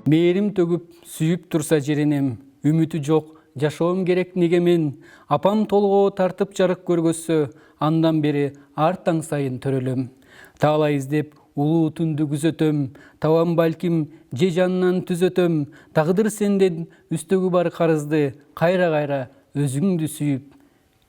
Мээрим төгүп сүйүп турса жеренем, үмүтү жок, жашоом керек неге мен. Апам толгоо тартып жарык көргөзсө, андан бери ар таң сайын төрөлөм. Таалай издеп улуу түндү күзөтөм, табам балким же жанынан түзөтөм. Тагдыр сенден үстөгү бар карызды, кайра өзүңдү сүйүп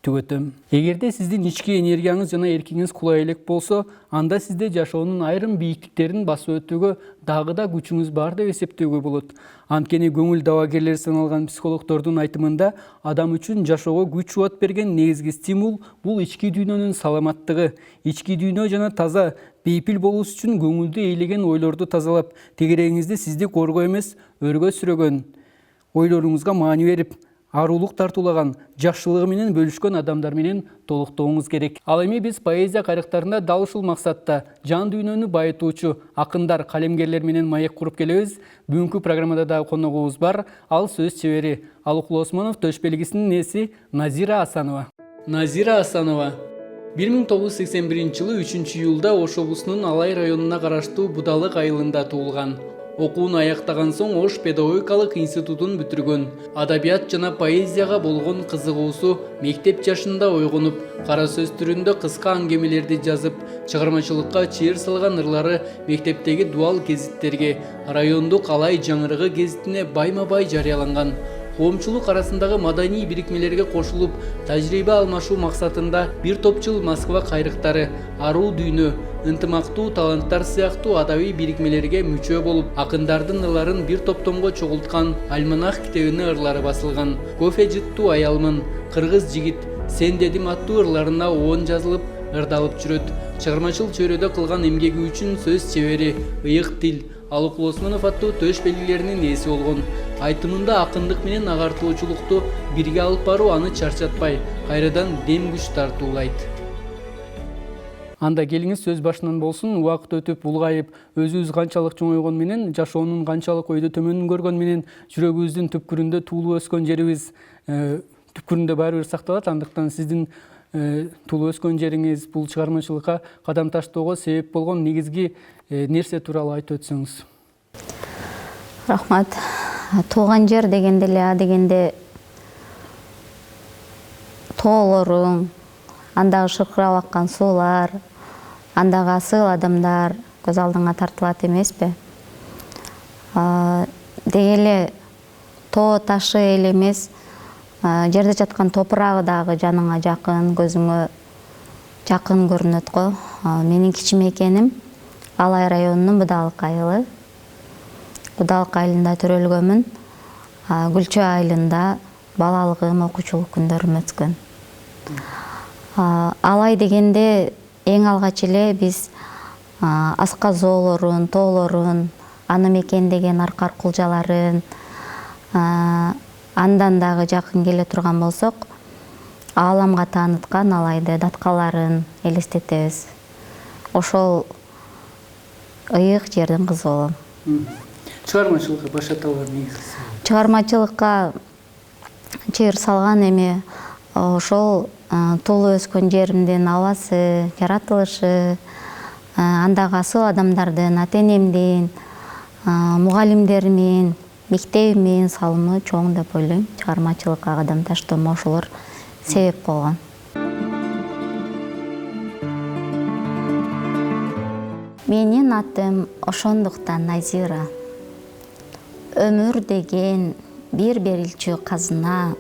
түгөтөм. Эгерде сиздин ички энергияңыз жана эркиңиз кулай элек болсо, анда сизде жашоонун айрым бийиктиктерин басып өтүүгө дагы да күчүңүз бар деп эсептөөгө болот. Анткени көңүл дабагерлер саналган психологдордун айтымында адам үчүн жашоого күч кубат берген негизги стимул бул ички дүйнөнүн саламаттыгы. Ички дүйнө жана таза, бейпил болуш үчүн көңүлдү ээлеген ойлорду тазалап, тегерегиңизди сизди коргоо эмес, өргө сүрөгөн ойлоруңузга маани берип, арулук тартуулаган, жакшылыгы менен бөлүшкөн адамдар менен толуктооңуз керек. Ал эми биз поэзия кайрыктарында дал ушул максатта жан дүйнөнү байытуучу акындар, калемгерлер менен маек куруп келебиз. Бүгүнкү программада да коногубуз бар. Ал сөз чебери Алыкул Осмонов төш белгисинин ээси Назира Асанова. Назира Асанова 1981 жылы 3-июлда Ош облусунун Алай районуна караштуу Будалык айылында туулган. Окуун аяктаган соң Ош педагогикалык институтун бүтүргөн. Адабият жана поэзияга болгон кызыгуусу мектеп жашында ойгонуп, кара сөз түрүндө кыска аңгемелерди жазып, чыгармачылыкка чыйыр салган ырлары мектептеги дуал гезиттерге, райондук Алай жаңырыгы гезитине байма-бай жарыяланган. Коомчулук арасындагы маданий бирикмелерге кошулуп, тажрыйба алмашуу максатында бир топ жыл Москва кайрыктары, Аруу дүйнө, ынтымактуу таланттар сыяктуу адабий бирикмелерге мүчө болуп, акындардын ырларын бир топтомго чогулткан Альманах китебине ырлары басылган. Кофе жыттуу аялмын, кыргыз жигит, сен дедим аттуу ырларына оон жазылып, ырдалып жүрөт. Чыгармачыл чөйрөдө кылган эмгеги үчүн сөз чебери, ыйык тил, Алыкул Осмонов аттуу төш белгилеринин ээси болгон. Айтымында акындык менен агартуучулукту бирге алып баруу аны чарчатпай, кайрадан дем күч тартуулайт. Анда келиңиз сөз башынан болсун. Убакыт өтүп улгайып, өзүбүз канчалык чоңойгон менен, жашоонун канчалык ойдо төмөнүн көргөн менен, жүрөгүбүздүн түпкүрүндө туулуп өскөн жерибиз түпкүрүндө баары бир сакталат. Андыктан сиздин туулуп өскөн жериңиз бул чыгармачылыкка кадам таштоого себеп болгон негизги нерсе тууралуу айтып өтсөңүз. Рахмат. Тууган жер дегенде эле, дегенде тоолоруң, андагы шыркырап аккан суулар, андагы асыл адамдар көз алдыңа тартылат эмеспи? Деги эле тоо ташы эле эмес, жерде жаткан топурагы дагы жаныңа жакын, көзүңө жакын көрүнөт го. Менин кичимекеним Алай районунун Будалык айылы. Будалык айылында төрөлгөнмүн. Гүлчө айылында балалыгым, окуучулук күндөрүм өткөн. Алай дегенде эң алгач эле биз асказоолорун, тоолорун, аны мекендеген аркар кулжаларын, андан дагы жакын келе турган болсок, ааламга тааныткан Алайды, даткаларын элестетебиз. Ошол ыйык жердин кызы болом. Чыгармачылыкка башата алган негизи? Чыгармачылыкка чыйыр салган эми ошол туулуп өскөн жеримдин абасы, жаратылышы, андагы асыл адамдардын, ата-энемдин, мугалимдеримин, мектебимин салымы чоң деп ойлойм. Чыгармачылыкка кадам таштоомо ошолор себеп болгон. Менин атым ошондуктан Назира. Өмүр деген бир берилчү казына,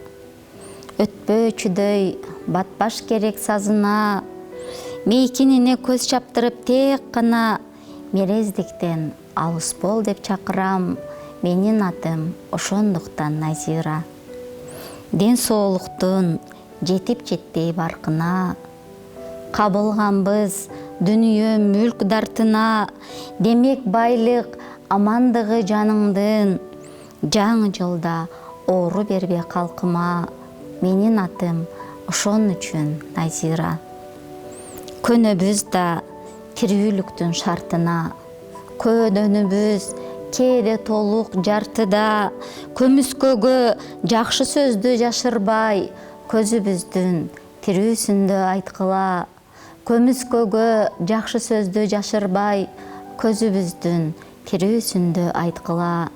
өтпөөчүдөй батпаш керек сазына, мейкинине көз чаптырып тек гана мерездиктен алыс бол деп чакырам. Менин атым ошондуктан Назира. Ден соолуктун жетип жетпей баркына, кабылганбыз дүнүйө мүлк дартына, демек байлык амандыгы жаныңдын, жаңы жылда оору бербе калкыма. Менин атым ошон үчүн Назира. Көнөбүз да тирүүлүктүн шартына, көөдөнүбүз кээде толук жартыда, көмүскөгө жакшы сөздү жашырбай, көзүбүздүн тирүүсүндө айткыла. Көмүскөгө жакшы сөздү жашырбай, көзүбүздүн тирүүсүндө айткыла.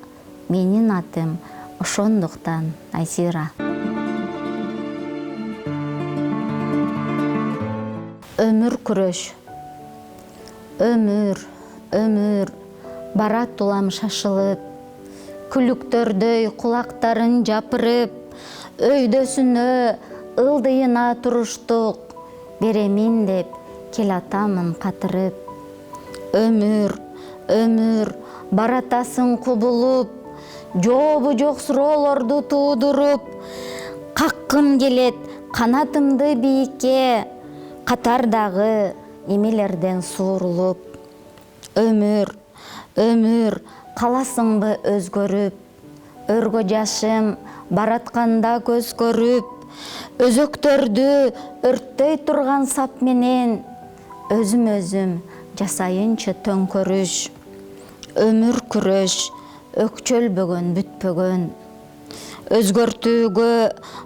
Менин атым ошондуктан Айсира. Өмүр күрөш. Өмүр, барат улам шашылып, күлүктөрдөй кулактарын жапырып, өйдөсүнө ылдыйына туруштук, беремин деп келатамын катырып. Өмүр, баратасың кубулуп, жообу жок суроолорду туудуруп, каккым келет канатымды бийикке, катардагы эмелерден суурулуп. Өмүр, каласыңбы өзгөрүп, өргө жашым баратканда көз көрүп, өзөктөрдү өрттөй турган сап менен өзүм жасайынчы төңкөрүш. Өмүр күрөш, өкчөлбөгөн бүтпөгөн, өзгөртүүгө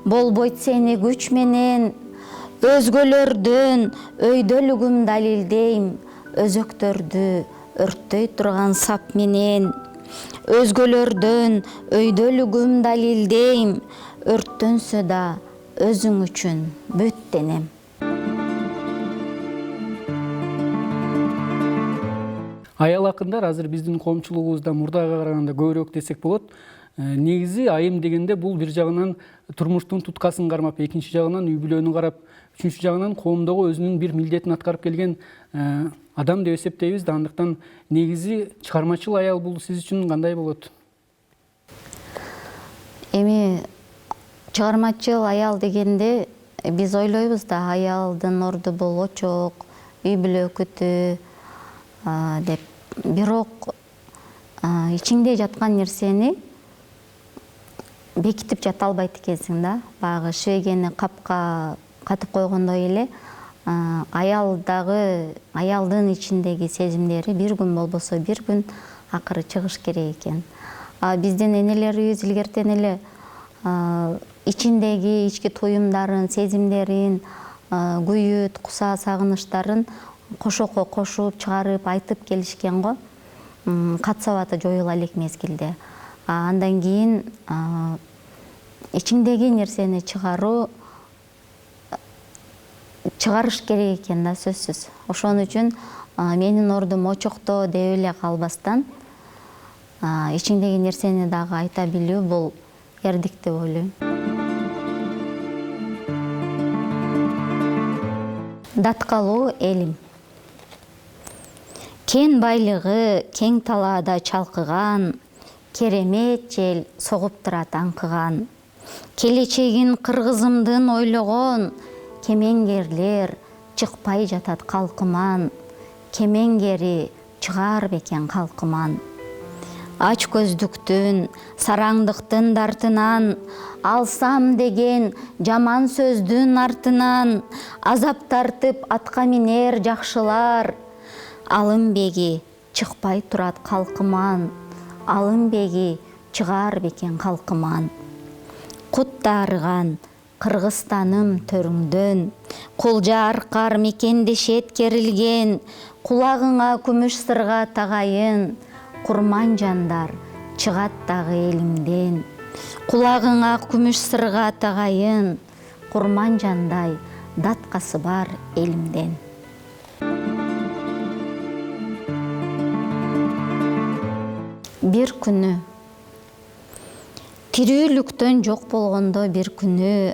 болбойт сени күч менен, өзгөлөрдөн өйдөлүгүм далилдейм, өзөктөрдү өрттөй турган сап менен. Өзгөлөрдөн өйдөлүгүм далилдейм, өрттөнсө да өзүң үчүн бүт денем. Аял акындар азыр биздин коомчулугубузда мурдага караганда көбүрөөк десек болот. Негизи айым дегенде бул бир жагынан турмуштун туткасын кармап, экинчи жагынан үй бүлөнү карап, үчүнчү жагынан коомдогу өзүнүн бир милдетин аткарып келген адам деп эсептейбиз да. Андыктан негизи чыгармачыл аял бул сиз үчүн кандай болот? Эми чыгармачыл аял дегенде биз ойлойбуз да, аялдын орду бул очок, үй бүлө өкүтү деп. Бирок ичиңде жаткан нерсени бекитип жата албайт экенсиң да. Баягы швегени капка катып койгондой эле аялдын ичиндеги сезимдери бир күн болбосо бир күн акыры чыгыш керек экен. Биздин энелерибиз илгертен эле ичиндеги ички туюмдарын, сезимдерин, күйүт, куса, сагынычтарын кошокко кошуп, чыгарып, айтып келишкен го. Кат сабаты жоюла элек мезгилде. Андан кийин ичиңдеги нерсени чыгарыш керек экен да, сөзсүз. Ошон үчүн менин ордум очокто деп эле калбастан, ичиңдеги нерсени дагы айта билүү бул эрдик деп ойлойм. Даткалуу элим. Кен байлыгы кең талаада чалкыган, керемет жел согуп турат аңкыган. Келечегин кыргызымдын ойлогон, кемеңгерлер чыкпай жатат калкыман. Кемеңгери чыгар бекен калкыман. Ач көздүктүн, сараңдыктын дартынан, алсам деген жаман сөздүн артынан, азап тартып атка минер жакшылар. Алымбеги чыкпай турат калкыман, алымбеги чыгар бекен калкыман. Кут дарыган Кыргызстаным төрүңдөн, кулжа аркар мекендешет керилген, кулагыңа күмүш сырга тагайын, курман жандар чыгат дагы элимден. Кулагыңа күмүш сырга тагайын, курман жандай даткасы бар элимден. Бир күнү тирүүлүктөн жок болгондо бир күнү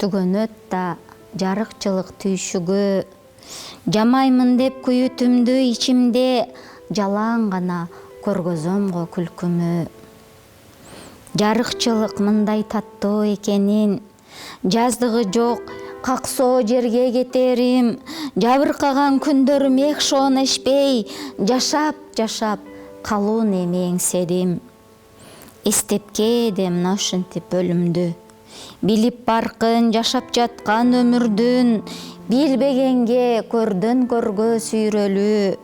түгөнөт да жарыкчылык түйшүгү. Жамаймын деп күйүтүмдү ичимде, жалаң гана көргөзөм го күлкүмү. Жарыкчылык мындай таттуу экенин, жаздыгы жок каксоо жерге кетерим. Жабыркаган күндөрүм эк шоонешпей, жашап калуун эми эңседим. Эстеп кээдем мына ушинтип өлүмдү, билип баркын жашап жаткан өмүрдүн, билбегенге көрдөн көргө сүйрөлүү.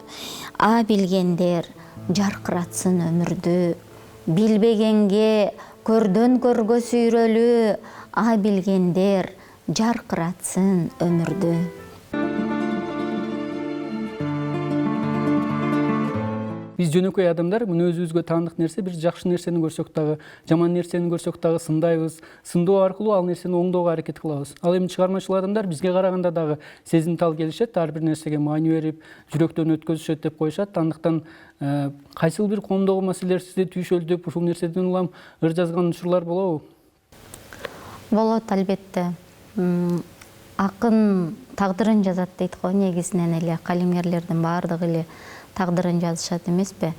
Билгендер жаркыратсын өмүрдү, билбегенге көрдөн көргө сүйрөлүү. Билгендер жаркыратсын өмүрдү. биз жөнөкөй адамдар мына өзүбүзгө таандык нерсе бир жакшы нерсени көрсөк дагы, жаман нерсени көрсөк дагы сындайбыз. Сындоо аркылуу ал нерсени оңдоого аракет кылабыз. Ал эми чыгармачыл адамдар бизге караганда дагы сезимтал келишет, ар бир нерсеге маани берип, жүрөктөн өткөзүшөт деп коюшат. Андыктан кайсыл бир коомдогу маселелер сизди түйшөлдөп, ушул нерседен улам ыр жазган учурлар болобу? Болот, албетте. Акын тагдырын жазат дейт го, негизинен эле калемгерлердин баардыгы эле тагдырын жазышат эмеспи?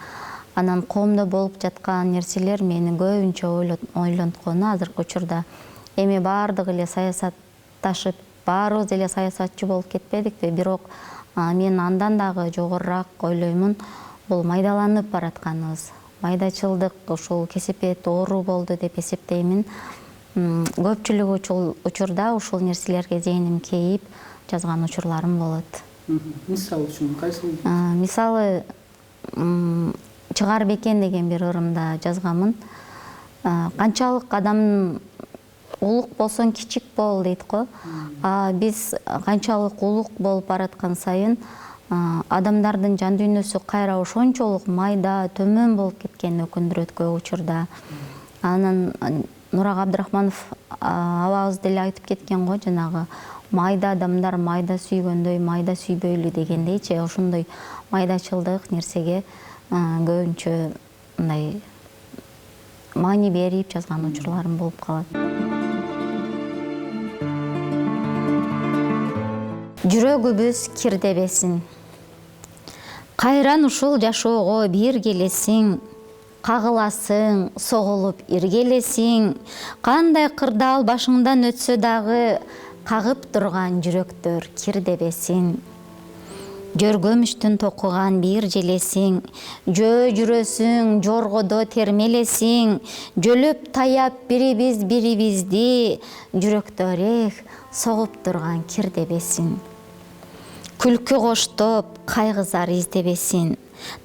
Анан коомдо болуп жаткан нерселер мени көбүнчө ойлонткону азыркы учурда эми баардыгы эле саясатташып, баарыбыз эле саясатчы болуп кетпедикпи? Бирок мен андан дагы жогорураак ойлоймун, бул майдаланып баратканыбыз. Майдачылдык ушул кесепет оору болду деп эсептеймин. Көпчүлүк учурда ушул нерселерге зээним кейип жазган учурларым болот. Мисалы үчүн кайсыл? Мисалы, чыгар бекен деген бир ырымда жазганмын. Канчалык адам улук болсоң кичик бол дейт го. Биз канчалык улук болуп бараткан сайын адамдардын жан дүйнөсү кайра ошончолук майда, төмөн болуп кеткени өкүндүрөт көп учурда. Анан Нурак Абдрахманов абабыз деле айтып кеткен го, жанагы майда адамдар майда сүйгөндөй, майда сүйбөйлү дегендейчи. Ошондой майдачылдык нерсеге көбүнчө мындай маани берип жазган учурларым болуп калат. Жүрөгүбүз кирдебесин. Кайран ушул жашоого бир келесиң, кагыласың, согулуп иргелесиң, кандай кырдаал башыңдан өтсө дагы, кагып турган жүрөктөр кирдебесин. Жөргөмүштүн токуган бир желесиң, жөө жүрөсүң, жоргодо термелесиң, жөлөп таяп бирибиз бирибизди, жүрөктөр согуп турган кирдебесин. Күлкү коштоп, кайгызар издебесин,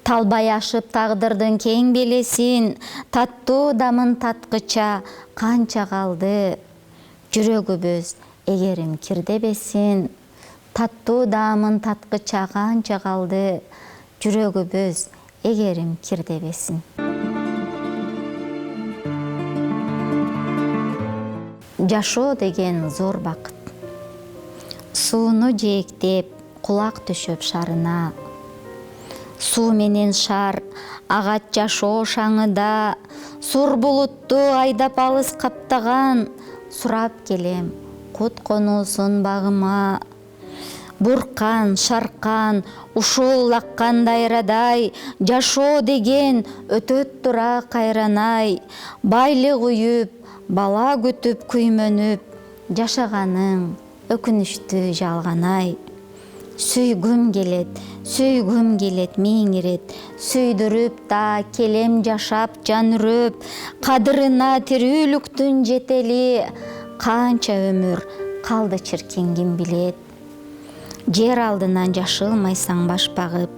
талбай ашып тагдырдын кең белесин, таттуу дамын таткыча канча калды, жүрөгүбүз эгерим кирдебесин, таттуу дамын таткыча канча калды, жүрөгүбүз эгерим кирдебесин. Жашоо деген зор бакыт. Сууну жээктеп, кулак түшөп шарына. Суу менен шар агат жашоо шаңыда, сур булутту айдап алыс каптаган, сурап келем кут конуусун багыма. Буркан, шаркан, ушул лаккан дайрадай, жашоо деген өтөт тура кайранай. Байлык уюп, бала күтүп күймөнүп, жашаганың өкүнүштүү жалганай. Сүйгүм келет миң ирет, сүйдүрүп да келем жашап жан үрөп, кадырына тирүүлүктүн жетели, канча өмүр калды чиркин ким билет. Жер алдынан жашылмайсаң баш багып,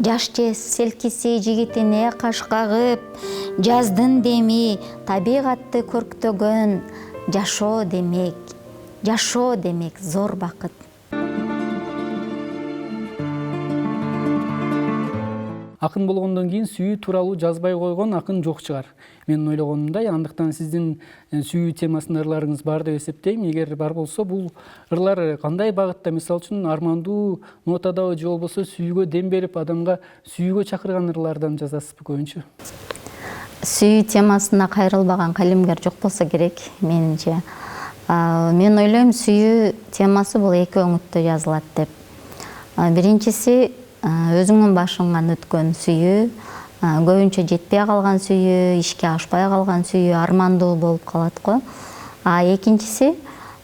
жаш селкиси жигитине каш кагып, жаздын деми табигатты көрктөгөн, жашоо демек зор бакыт. Акын болгондон кийин сүйүү тууралуу жазбай койгон акын жок чыгар. Менин ойлогонумдай, андыктан сиздин сүйүү темасында ырларыңыз бар деп эсептейм. Эгер бар болсо, бул ырлар кандай багытта, мисалы үчүн армандуу нотадабы же болбосо сүйүүгө дем берип, адамга сүйүүгө чакырган ырлардан жазасызбы көбүнчө? Сүйүү темасына кайрылбаган калемгер жок болсо керек, менимче. Мен ойлойм, сүйүү темасы бул эки өңүттө жазылат деп. Биринчиси өзүңдүн башыңан өткөн сүйүү, көбүнчө жетпей калган сүйүү, ишке ашпай калган сүйүү, армандуу болуп калат го. Экинчиси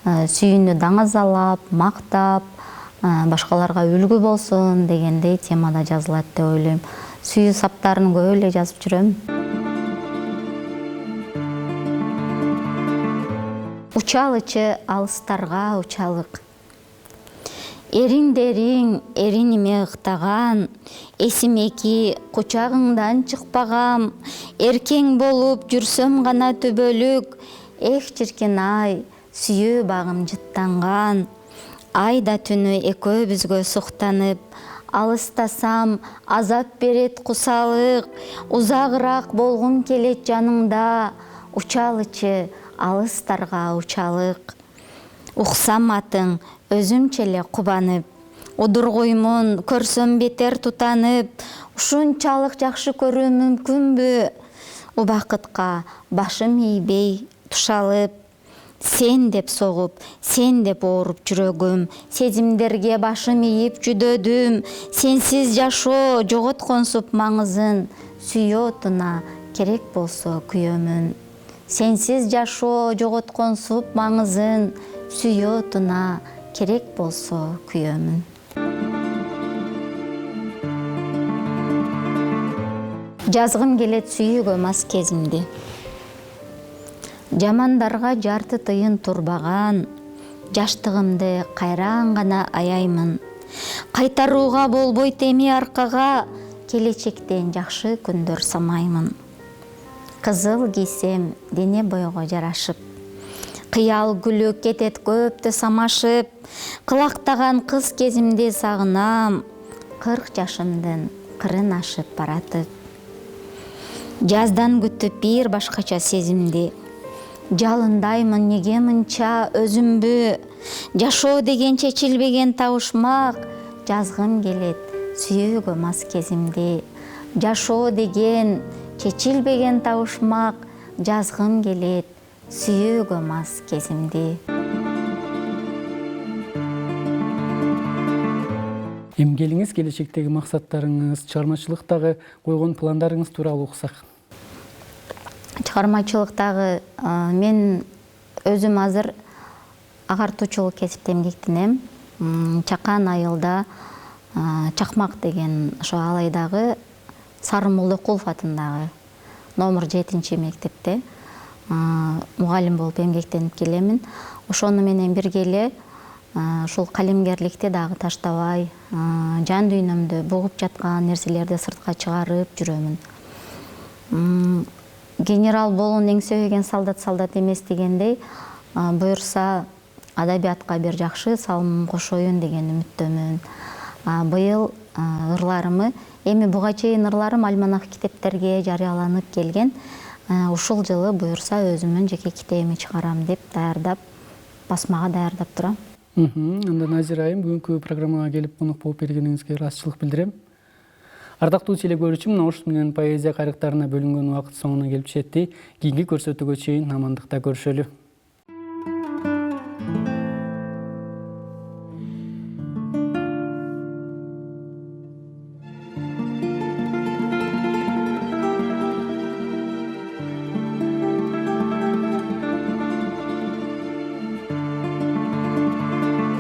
сүйүүнү даңазалап, мактап, башкаларга үлгү болсун дегендей темада жазылат деп ойлойм. Сүйүү саптарын көп эле жазып жүрөм. Учалычы алыстарга учалык. Эриңдериң эриниме ыктаган, эсимеки кучагыңдан чыкпагам, эркең болуп жүрсөм гана төбөлүк, эх чиркин ай, сүйүү багым жыттанган. Айда түнү экөөбүзгө суктанып, алыстасам азап берет кусалык, узагыраак болгум келет жаныңда, учалычы алыстарга учалык. Уксам атың өзүмчө эле кубанып, удургуймун көрсөм бетер тутанып, ушунчалык жакшы көрүү мүмкүнбү? Убакытка башым ийбей тушалып, сен деп согуп, сен деп ооруп жүрөгүм, сезимдерге башым ийип жүдөдүм, сенсиз жашоо жоготконсуп маңызын, сүйөтуна керек болсо күйөмүн. Сенсиз жашоо жоготконсуп маңызын, сүйөтуна керек болсо күйөмүн. Жазгым келет сүйүүгө мас кезимди. Жамандарга жарты тыйын турбаган, жаштыгымды кайраан гана аяймын. Кайтарууга болбойт эми аркага, келечектен жакшы күндөр самаймын. Кызыл кийсем дене бойго жарашып, кыял гүлү кетет көптү самашып, кылактаган кыз кезимди сагынам, 40 жашымдын кырын ашып баратып. Жаздан күтүп бир башкача сезимди, жалындаймын неге мынча өзүмбү, жашоо деген чечилбеген табышмак, жазгым келет сүйүүгө мас кезимди. Жашоо деген чечилбеген табышмак, жазгым келет сүйүүгө мас кезимди. Эмгелиңиз, келечектеги максаттарыңыз, чыгармачылыктагы койгон пландарыңыз тууралуу уксак. Чыгармачылыктагы мен өзүм азыр агартуучулук кесипте эмгектенем. Чакан айылда Чакмак деген ошо Алайдагы Сарымулду Кулов атындагы номер 7 мектепте мугалим болуп эмгектенип келемин. Ошону менен бирге эле ушул калемгерликти дагы таштабай, жан дүйнөмдө бугуп жаткан нерселерди сыртка чыгарып жүрөмүн. Генерал болуун эңсебеген солдат эмес дегендей, буюрса адабиятка бир жакшы салымым кошоюн деген үмүттөмүн. Быйыл ырларымы, эми буга чейин ырларым альманах китептерге жарыяланып келген. Ушул жылы буюрса өзүмдүн жеке китебимди чыгарам деп даярдап, басмага даярдап турам. Анда Назира айым, бүгүнкү программага келип конок болуп бергениңизге ыраазычылык билдирем. Ардактуу телекөрүүчү, мына ушул менен поэзия кайрыктарына бөлүнгөн убакыт соңуна келип жетти. Кийинки көрсөтүүгө чейин амандыкта көрүшөлү.